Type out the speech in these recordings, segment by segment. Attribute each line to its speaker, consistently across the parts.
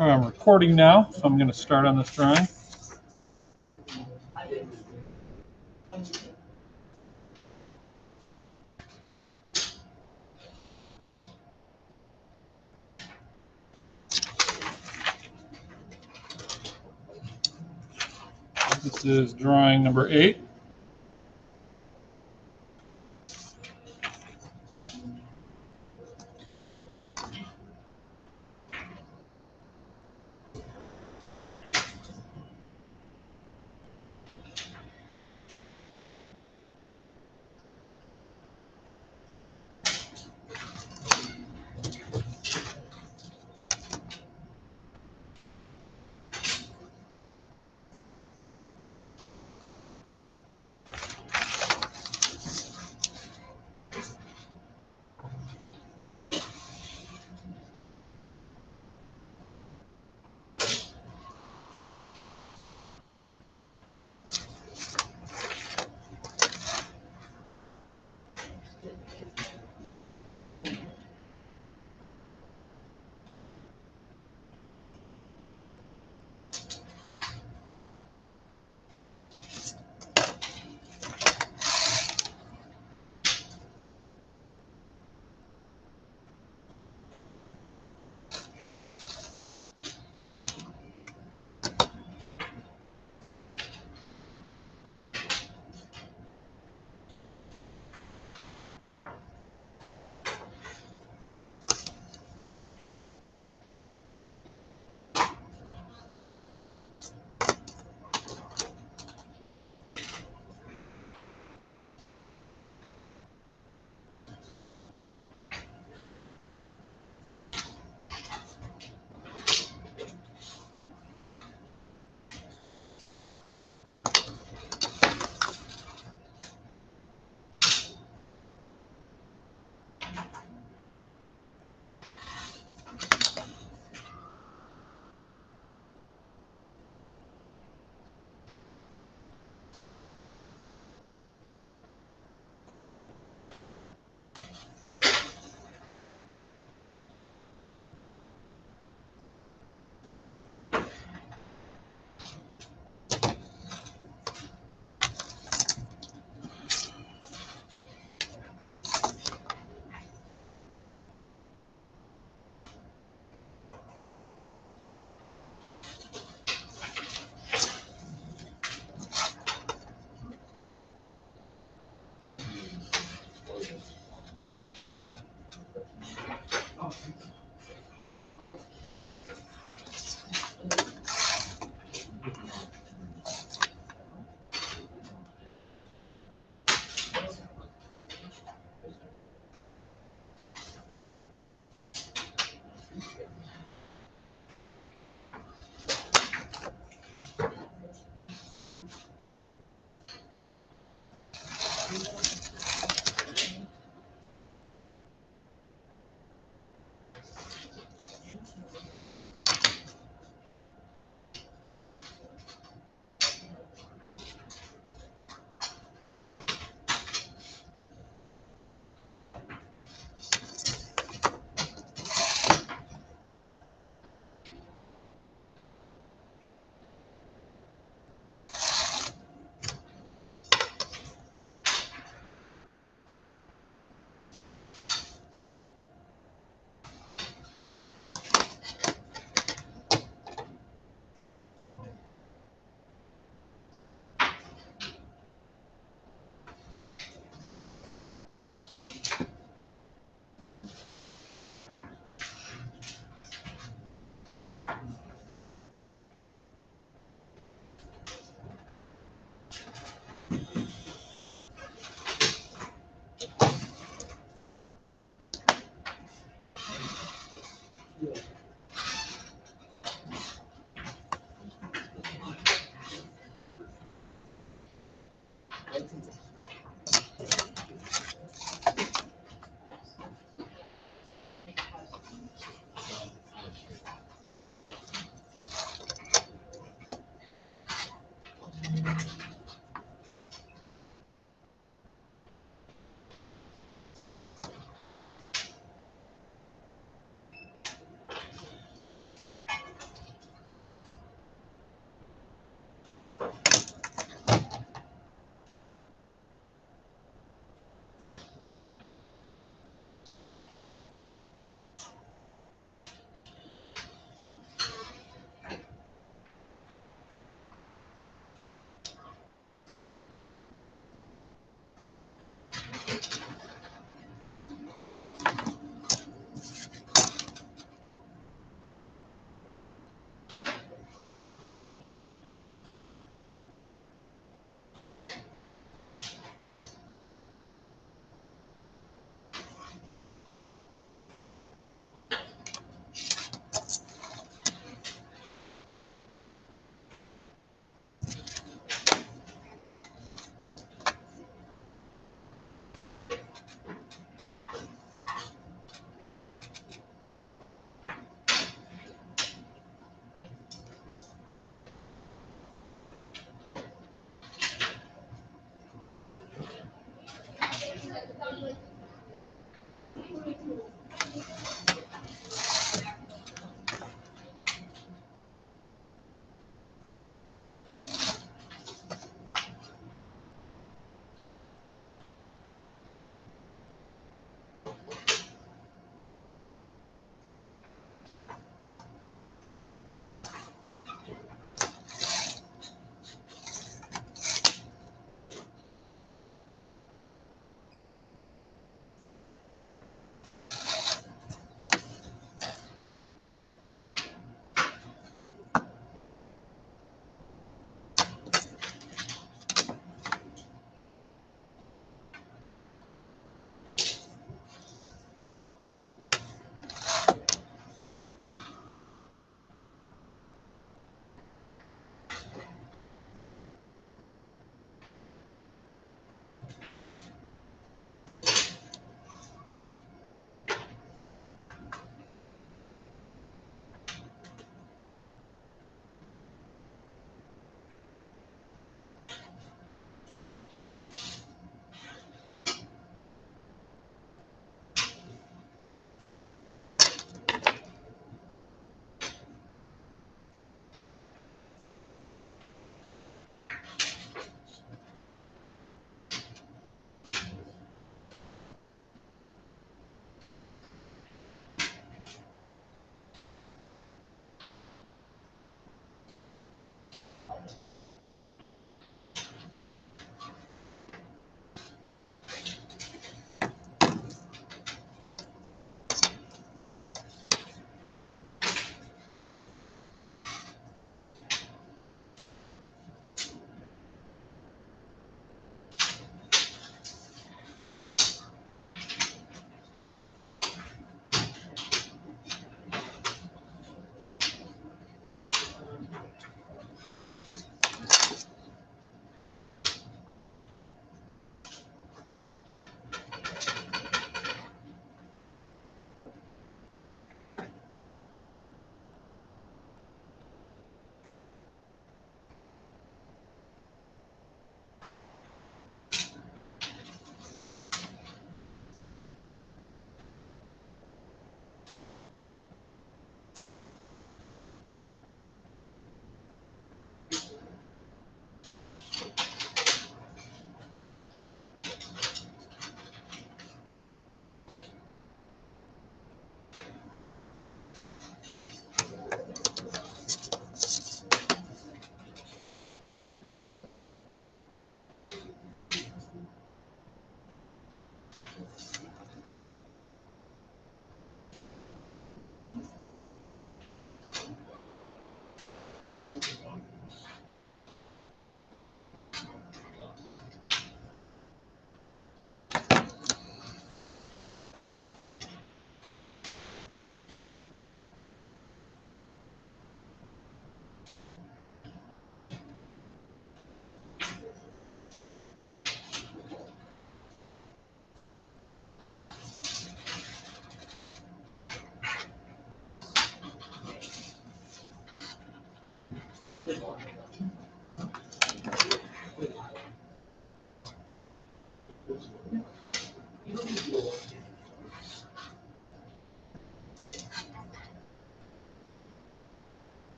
Speaker 1: I'm recording now, so I'm going to start on this drawing. This is drawing number 8.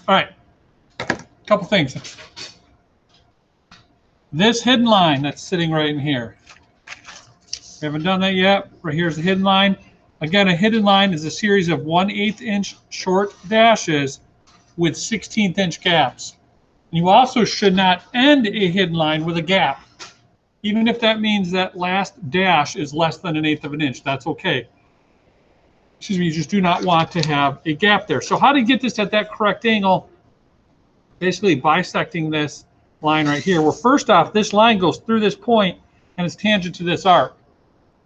Speaker 1: All right, couple things. This hidden line that's sitting right in here. We haven't done that yet. Right here's the hidden line. Again, a hidden line is a series of 1/8 inch short dashes with 16th inch gaps. You also should not end a hidden line with a gap. Even if that means that last dash is less than 1/8 of an inch, that's okay. Excuse me, you just do not want to have a gap there. So how to get this at that correct angle? Basically bisecting this line right here. Well, first off, this line goes through this point and it's tangent to this arc.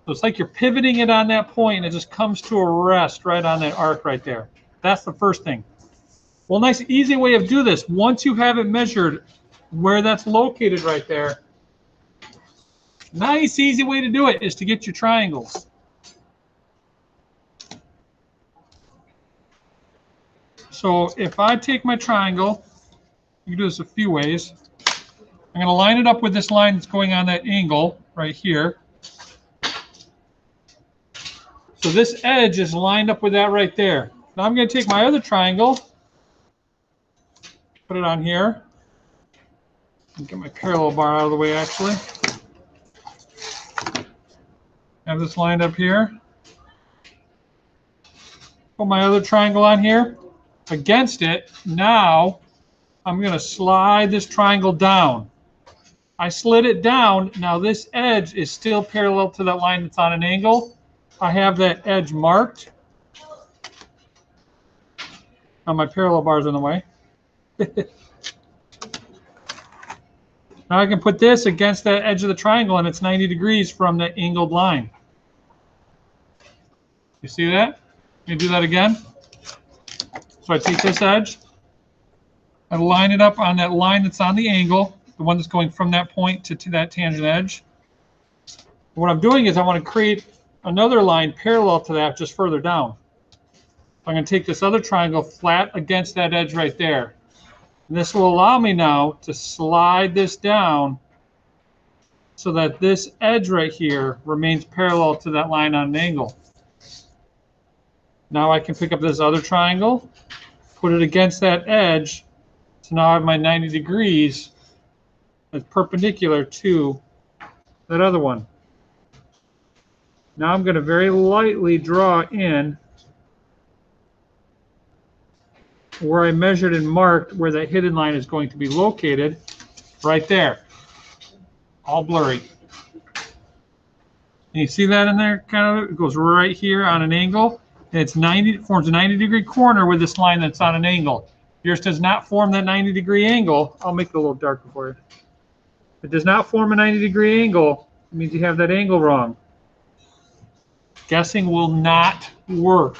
Speaker 1: So it's like you're pivoting it on that point and it just comes to a rest right on that arc right there. That's the first thing. Well, nice easy way of doing this. Once you have it measured where that's located right there, nice easy way to do it is to get your triangles. So if I take my triangle, you can do this a few ways. I'm going to line it up with this line that's going on that angle right here. So this edge is lined up with that right there. Now I'm going to take my other triangle, put it on here, and get my parallel bar out of the way actually. Have this lined up here. Put my other triangle on here. Against it, now I'm going to slide this triangle down. I slid it down. Now this edge is still parallel to that line that's on an angle. I have that edge marked. Now my parallel bar is in the way. Now I can put this against that edge of the triangle and it's 90 degrees from the angled line. You see that? Let me do that again. So I take this edge, I line it up on that line that's on the angle, the one that's going from that point to that tangent edge. What I'm doing is I want to create another line parallel to that just further down. I'm going to take this other triangle flat against that edge right there. And this will allow me now to slide this down so that this edge right here remains parallel to that line on an angle. Now I can pick up this other triangle, put it against that edge, so now I have my 90 degrees that's perpendicular to that other one. Now I'm going to very lightly draw in where I measured and marked where that hidden line is going to be located, right there, all blurry. And you see that in there, kind of, it goes right here on an angle. And it's 90, it forms a 90-degree corner with this line that's on an angle. Yours does not form that 90-degree angle. I'll make it a little darker for you. If it does not form a 90-degree angle, it means you have that angle wrong. Guessing will not work.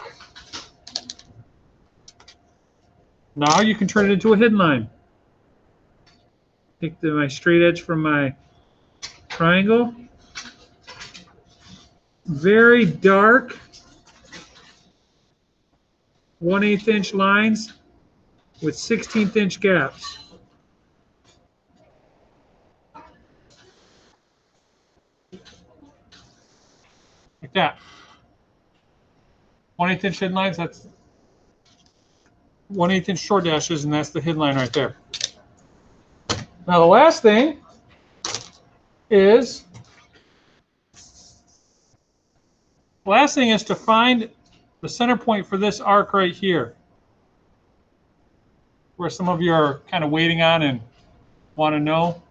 Speaker 1: Now you can turn it into a hidden line. Take my straight edge from my triangle. Very dark 1/8 inch lines with 16th inch gaps. Like that. 1/8 inch hidden lines, that's 1/8 inch short dashes, and that's the hidden line right there. Now the last thing is to find the center point for this arc right here, where some of you are kind of waiting on and want to know.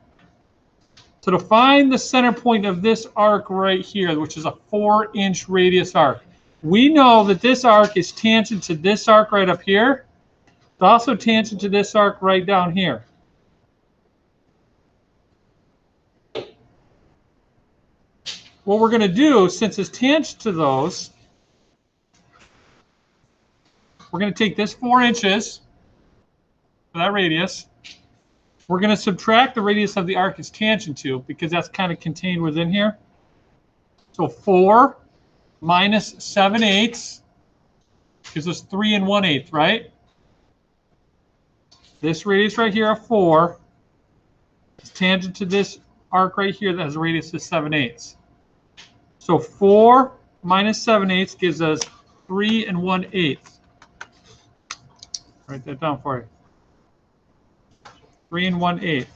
Speaker 1: So to find the center point of this arc right here, which is a 4-inch radius arc, we know that this arc is tangent to this arc right up here. It's also tangent to this arc right down here. What we're going to do, since it's tangent to those, we're going to take this 4 inches for that radius. We're going to subtract the radius of the arc it's tangent to, because that's kind of contained within here. So 4 minus 7/8 gives us 3 1/8, right? This radius right here of 4 is tangent to this arc right here that has a radius of 7/8. So 4 minus 7/8 gives us 3 1/8. Write that down for you. 3 1/8.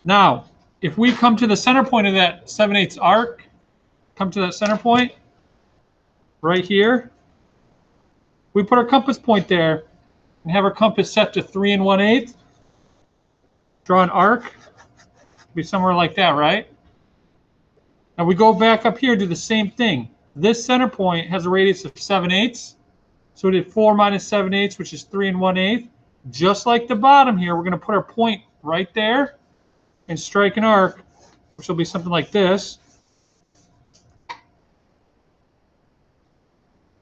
Speaker 1: Now, if we come to the center point of that 7/8 arc, come to that center point right here, we put our compass point there. and have our compass set to 3 1/8. Draw an arc, be somewhere like that, right? Now we go back up here, do the same thing. This center point has a radius of 7/8. So we did 4 minus 7/8, which is 3 1/8. Just like the bottom here, we're going to put our point right there and strike an arc, which will be something like this.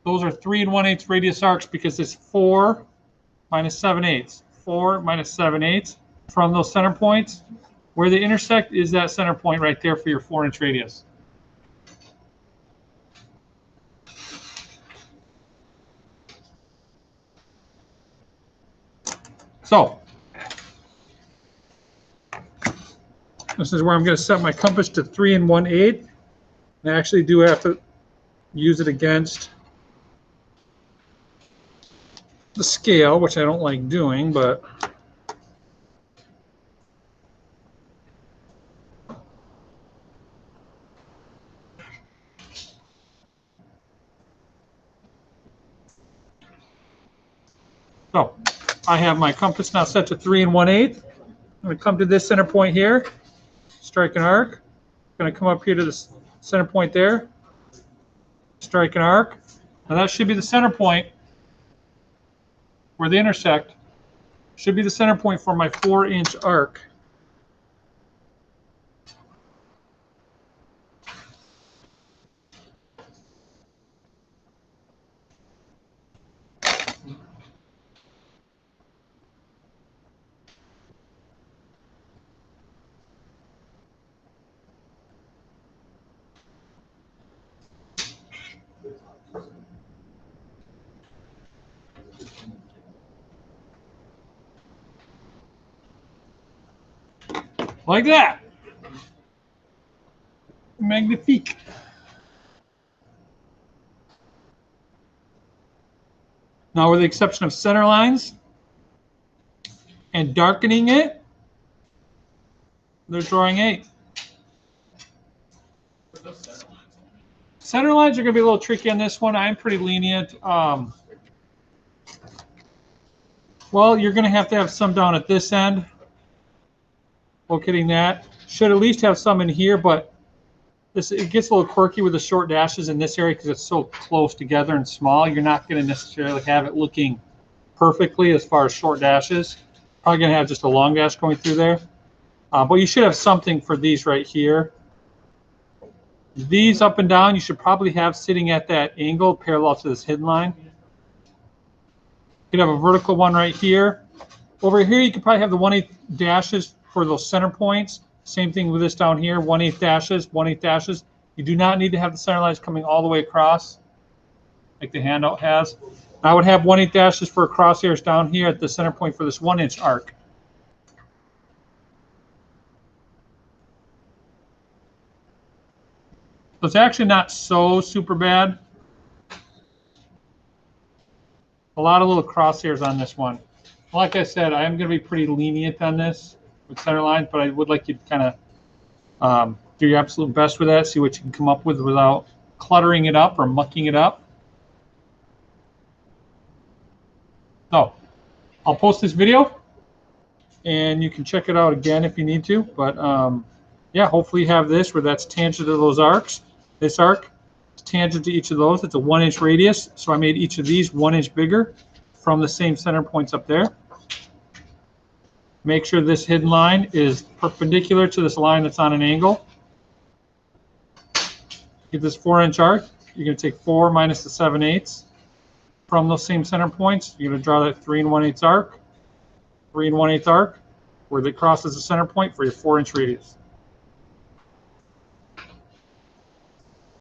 Speaker 1: Those are 3 1/8 radius arcs because it's 4 minus 7/8. 4 minus 7/8 from those center points. Where they intersect is that center point right there for your 4-inch radius. So this is where I'm going to set my compass to 3 1/8. I actually do have to use it against the scale, which I don't like doing, but so I have my compass now set to 3 1/8. I'm going to come to this center point here, strike an arc. I'm going to come up here to the center point there, strike an arc. Now that should be the center point where they intersect. Should be the center point for my 4-inch arc. Like that. Magnifique. Now, with the exception of center lines and darkening it, they're drawing 8. Center lines are going to be a little tricky on this one. I'm pretty lenient. Well, you're going to have some down at this end. Locating that. Should at least have some in here, but it gets a little quirky with the short dashes in this area because it's so close together and small. You're not going to necessarily have it looking perfectly as far as short dashes. Probably going to have just a long dash going through there. But you should have something for these right here. These up and down, you should probably have sitting at that angle parallel to this hidden line. You could have a vertical one right here. Over here, you could probably have the 1/8 dashes for those center points. Same thing with this down here, 1/8 dashes, 1/8 dashes. You do not need to have the center lines coming all the way across like the handout has. I would have 1/8 dashes for crosshairs down here at the center point for this 1-inch arc. So it's actually not so super bad. A lot of little crosshairs on this one. Like I said, I am going to be pretty lenient on this with center lines, but I would like you to kind of do your absolute best with that, see what you can come up with without cluttering it up or mucking it up. So I'll post this video, and you can check it out again if you need to. But yeah, hopefully you have this where that's tangent to those arcs. This arc is tangent to each of those. It's a 1-inch radius, so I made each of these 1 inch bigger from the same center points up there. Make sure this hidden line is perpendicular to this line that's on an angle. Get this 4-inch arc. You're going to take 4 minus the 7/8 from those same center points. You're going to draw that 3 1/8 arc, 3 1/8 arc, where it crosses the center point for your 4-inch radius.